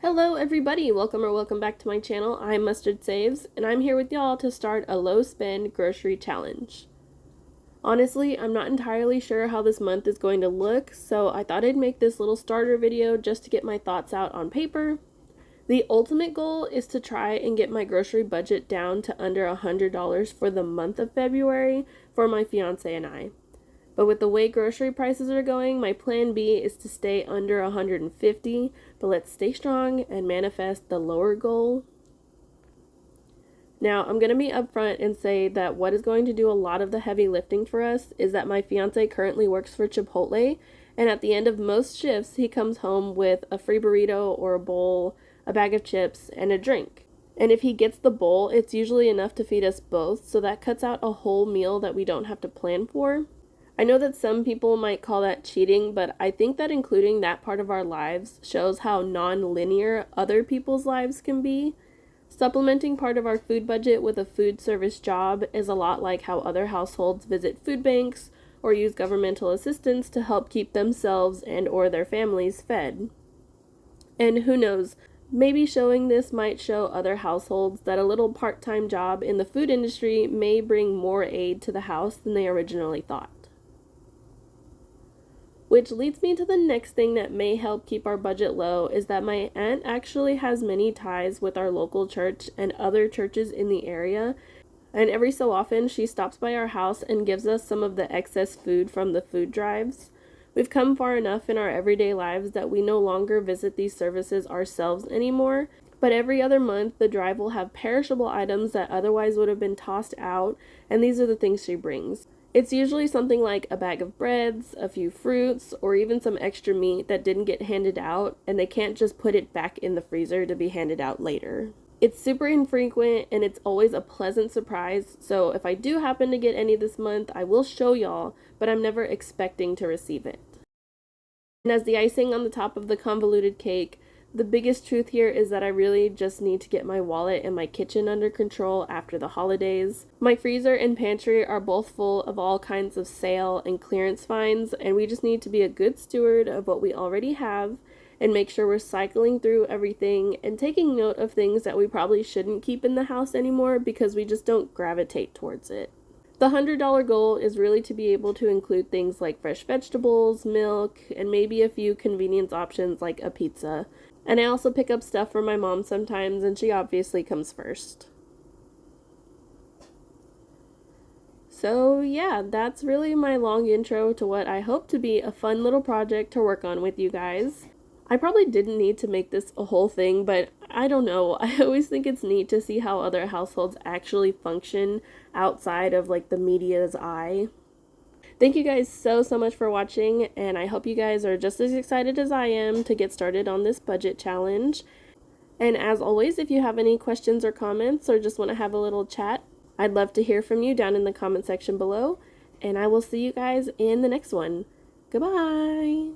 Hello everybody, welcome back to my channel. I'm Mustard Saves, and I'm here with y'all to start a low spend grocery challenge. Honestly, I'm not entirely sure how this month is going to look, so I thought I'd make this little starter video just to get my thoughts out on paper. The ultimate goal is to try and get my grocery budget down to under $100 for the month of February for my fiance and I. But with the way grocery prices are going, my plan B is to stay under 150, but let's stay strong and manifest the lower goal. Now, I'm going to be upfront and say that what is going to do a lot of the heavy lifting for us is that my fiance currently works for Chipotle, and at the end of most shifts, he comes home with a free burrito or a bowl, a bag of chips, and a drink. And if he gets the bowl, it's usually enough to feed us both, so that cuts out a whole meal that we don't have to plan for. I know that some people might call that cheating, but I think that including that part of our lives shows how non-linear other people's lives can be. Supplementing part of our food budget with a food service job is a lot like how other households visit food banks or use governmental assistance to help keep themselves and or their families fed. And who knows, maybe showing this might show other households that a little part-time job in the food industry may bring more aid to the house than they originally thought. Which leads me to the next thing that may help keep our budget low is that my aunt actually has many ties with our local church and other churches in the area, and every so often she stops by our house and gives us some of the excess food from the food drives. We've come far enough in our everyday lives that we no longer visit these services ourselves anymore, but every other month the drive will have perishable items that otherwise would have been tossed out, and these are the things she brings. It's usually something like a bag of breads, a few fruits, or even some extra meat that didn't get handed out, and they can't just put it back in the freezer to be handed out later. It's super infrequent, and it's always a pleasant surprise, so if I do happen to get any this month, I will show y'all, but I'm never expecting to receive it. And as the icing on the top of the convoluted cake, the biggest truth here is that I really just need to get my wallet and my kitchen under control after the holidays. My freezer and pantry are both full of all kinds of sale and clearance finds, and we just need to be a good steward of what we already have and make sure we're cycling through everything and taking note of things that we probably shouldn't keep in the house anymore because we just don't gravitate towards it. The $100 goal is really to be able to include things like fresh vegetables, milk, and maybe a few convenience options like a pizza. And I also pick up stuff for my mom sometimes, and she obviously comes first. So yeah, that's really my long intro to what I hope to be a fun little project to work on with you guys. I probably didn't need to make this a whole thing, but I don't know. I always think it's neat to see how other households actually function outside of like the media's eye. Thank you guys so much for watching, and I hope you guys are just as excited as I am to get started on this budget challenge. And as always, if you have any questions or comments or just want to have a little chat, I'd love to hear from you down in the comment section below, and I will see you guys in the next one. Goodbye!